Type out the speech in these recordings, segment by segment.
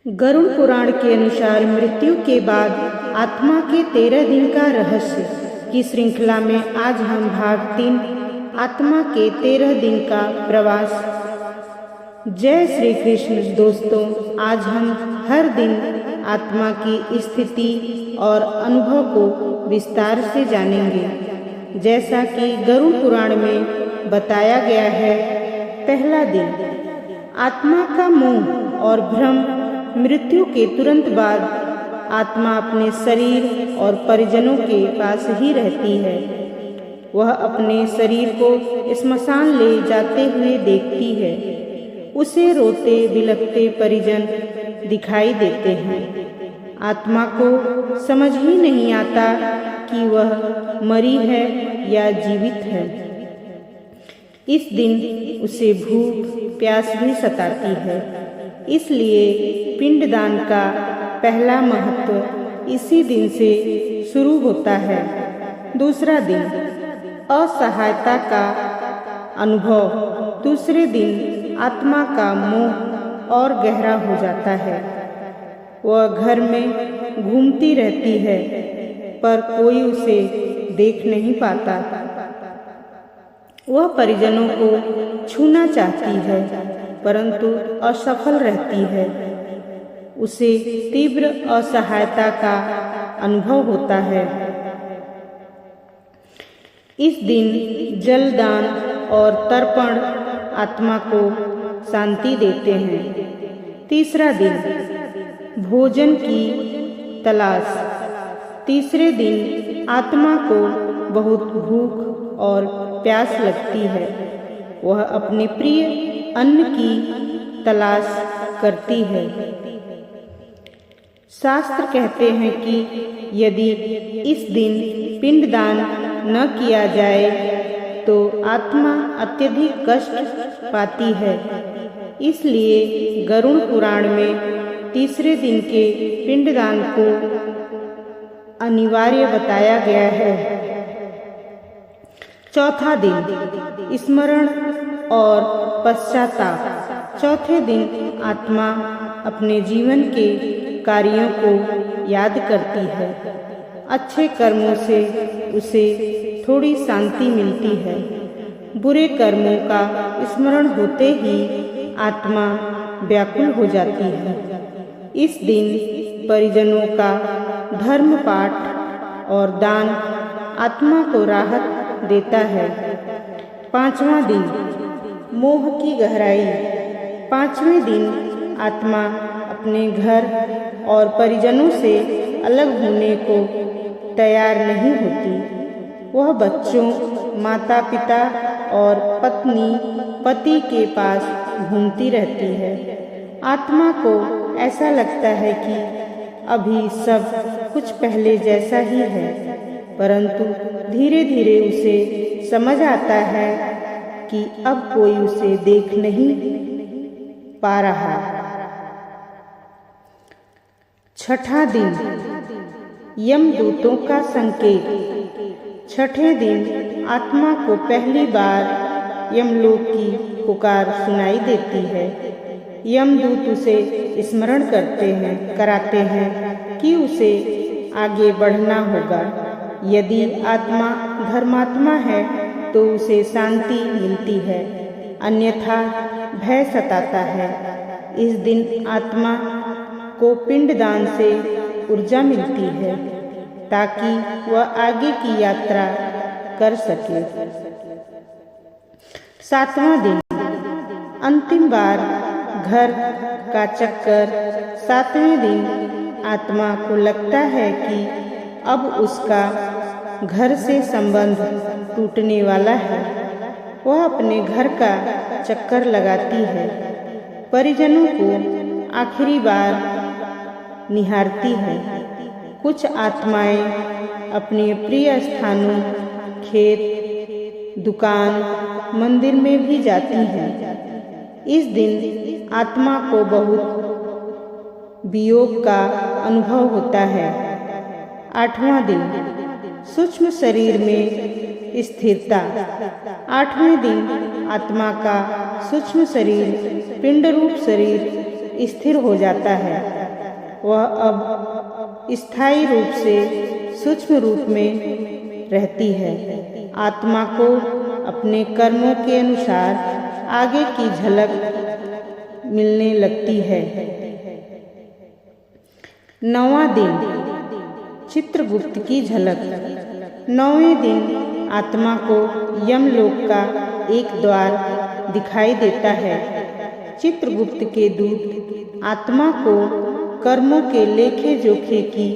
गरुड़ पुराण के अनुसार मृत्यु के बाद आत्मा के 13 दिन का रहस्य की श्रृंखला में आज हम भाग 3 आत्मा के 13 दिन का प्रवास। जय श्री कृष्ण। दोस्तों, आज हम हर दिन आत्मा की स्थिति और अनुभव को विस्तार से जानेंगे। जैसा कि गरुड़ पुराण में बताया गया है, पहला दिन आत्मा का मोह और भ्रम। मृत्यु के तुरंत बाद आत्मा अपने शरीर और परिजनों के पास ही रहती है। वह अपने शरीर को श्मशान ले जाते हुए देखती है। उसे रोते बिलखते परिजन दिखाई देते हैं। आत्मा को समझ ही नहीं आता कि वह मरी है या जीवित है। इस दिन उसे भूख प्यास भी सताती है। इसलिए पिंडदान का पहला महत्व इसी दिन से शुरू होता है। दूसरा दिन असहायता का अनुभव। दूसरे दिन आत्मा का मोह और गहरा हो जाता है। वह घर में घूमती रहती है, पर कोई उसे देख नहीं पाता। वह परिजनों को छूना चाहती है, परंतु असफल रहती है। उसे तीव्र असहायता का अनुभव होता है। इस दिन जलदान और तर्पण आत्मा को शांति देते हैं। तीसरा दिन भोजन की तलाश। तीसरे दिन आत्मा को बहुत भूख और प्यास लगती है। वह अपने प्रिय अन्न की तलाश करती है। शास्त्र कहते हैं कि यदि इस दिन पिंडदान न किया जाए तो आत्मा अत्यधिक कष्ट पाती है। इसलिए गरुड़ पुराण में तीसरे दिन के पिंडदान को अनिवार्य बताया गया है। चौथा दिन स्मरण और पश्चाताप। चौथे दिन आत्मा अपने जीवन के कार्यों को याद करती है। अच्छे कर्मों से उसे थोड़ी शांति मिलती है। बुरे कर्मों का स्मरण होते ही आत्मा व्याकुल हो जाती है। इस दिन परिजनों का धर्म पाठ और दान आत्मा को राहत देता है। पांचवा दिन मोह की गहराई। पांचवें दिन आत्मा अपने घर और परिजनों से अलग होने को तैयार नहीं होती। वह बच्चों, माता पिता और पत्नी पति के पास घूमती रहती है। आत्मा को ऐसा लगता है कि अभी सब कुछ पहले जैसा ही है, परंतु धीरे धीरे उसे समझ आता है कि अब कोई उसे देख नहीं पा रहा। छठा दिन यमदूतों का संकेत। छठे दिन आत्मा को पहली बार यमलोक की पुकार सुनाई देती है। यमदूत उसे स्मरण कराते हैं कि उसे आगे बढ़ना होगा। यदि आत्मा धर्मात्मा है तो उसे शांति मिलती है, अन्यथा भय सताता है। इस दिन आत्मा को पिंडदान से ऊर्जा मिलती है ताकि वह आगे की यात्रा कर सके। सातवां दिन अंतिम बार घर का चक्कर। सातवें दिन आत्मा को लगता है कि अब उसका घर से संबंध टूटने वाला है। वह अपने घर का चक्कर लगाती है, परिजनों को आखिरी बार निहारती है। कुछ आत्माएं अपने प्रिय स्थानों, खेत, दुकान, मंदिर में भी जाती हैं। इस दिन आत्मा को बहुत वियोग का अनुभव होता है। आठवां दिन सूक्ष्म शरीर में स्थिरता। आठवें दिन आत्मा का सूक्ष्म शरीर पिंड रूप शरीर स्थिर हो जाता है। वह अब स्थायी रूप से सूक्ष्म रूप में रहती है। आत्मा को अपने कर्मों के अनुसार आगे की झलक मिलने लगती है। 9वां दिन चित्रगुप्त की झलक। 9वें दिन आत्मा को यमलोक का एक द्वार दिखाई देता है। चित्रगुप्त के दूत आत्मा को कर्मों के लेखे जोखे की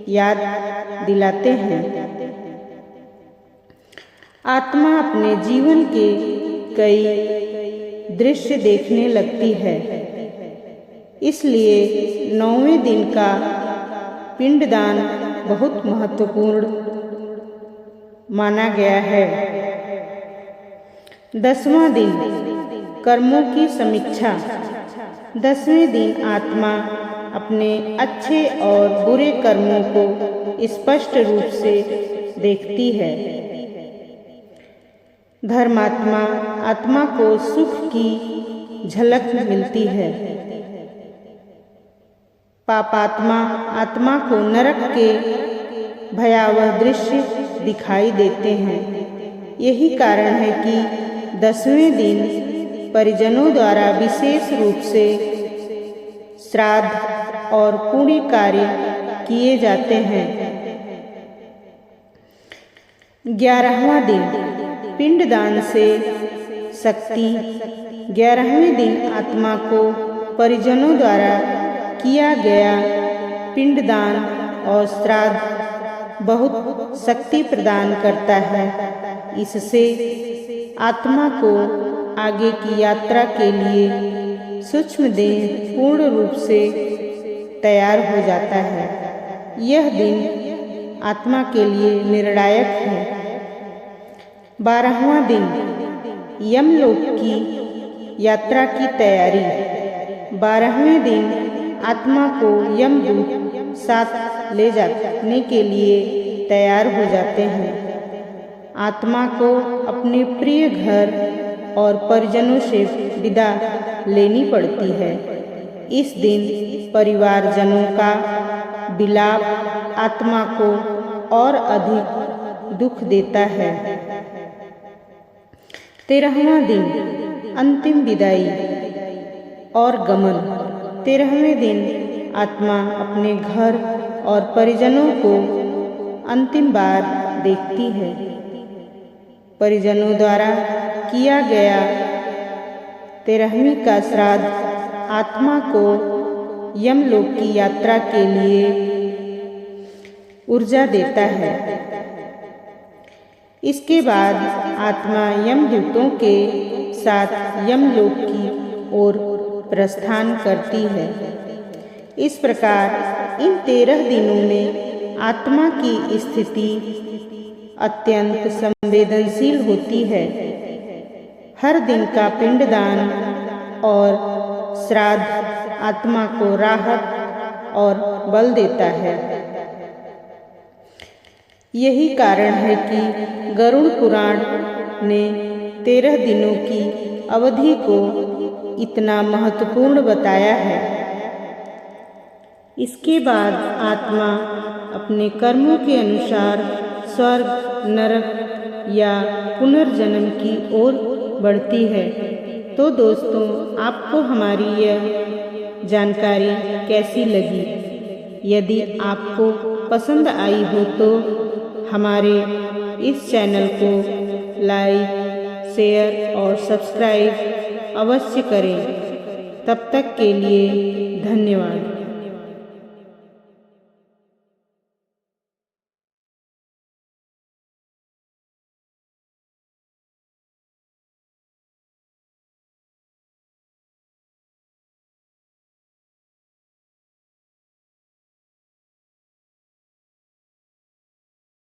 याद दिलाते हैं। आत्मा अपने जीवन के कई दृश्य देखने लगती है। इसलिए 9वें दिन का पिंडदान बहुत महत्वपूर्ण माना गया है। 10वां दिन कर्मों की समीक्षा। 10वें दिन आत्मा अपने अच्छे और बुरे कर्मों को स्पष्ट रूप से देखती है। धर्मात्मा आत्मा को सुख की झलक मिलती है। पापात्मा आत्मा को नरक के भयावह दृश्य दिखाई देते हैं। यही कारण है कि 10वें दिन परिजनों द्वारा विशेष रूप से श्राद्ध और पुण्य कार्य किए जाते हैं। 11वां दिन पिंडदान से शक्ति। 11वें दिन आत्मा को परिजनों द्वारा किया गया पिंडदान और श्राद्ध बहुत शक्ति प्रदान करता है। इससे आत्मा को आगे की यात्रा के लिए सूक्ष्म देह पूर्ण रूप से तैयार हो जाता है। यह दिन आत्मा के लिए निर्णायक है। 12वां दिन यमलोक की यात्रा की तैयारी। 12वें दिन आत्मा को यमदूत साथ ले जाने के लिए तैयार हो जाते हैं। आत्मा को अपने प्रिय घर और परिजनों से विदा लेनी पड़ती है। इस दिन परिवारजनों का विलाप आत्मा को और अधिक दुख देता है। 13वां दिन अंतिम विदाई और गमन। 13वें दिन आत्मा अपने घर और परिजनों को अंतिम बार देखती है। परिजनों द्वारा किया गया 13वीं का श्राद्ध आत्मा को यमलोक की यात्रा के लिए ऊर्जा देता है। इसके बाद आत्मा यमदूतों के साथ यमलोक की ओर प्रस्थान करती है। इस प्रकार इन 13 दिनों में आत्मा की स्थिति अत्यंत संवेदनशील होती है। हर दिन का पिंडदान और श्राद्ध आत्मा को राहत और बल देता है। यही कारण है कि गरुड़ पुराण ने 13 दिनों की अवधि को इतना महत्वपूर्ण बताया है। इसके बाद आत्मा अपने कर्मों के अनुसार स्वर्ग, नरक या पुनर्जन्म की ओर बढ़ती है। तो दोस्तों, आपको हमारी यह जानकारी कैसी लगी? यदि आपको पसंद आई हो तो हमारे इस चैनल को लाइक, शेयर और सब्सक्राइब अवश्य करें। तब तक के लिए धन्यवाद।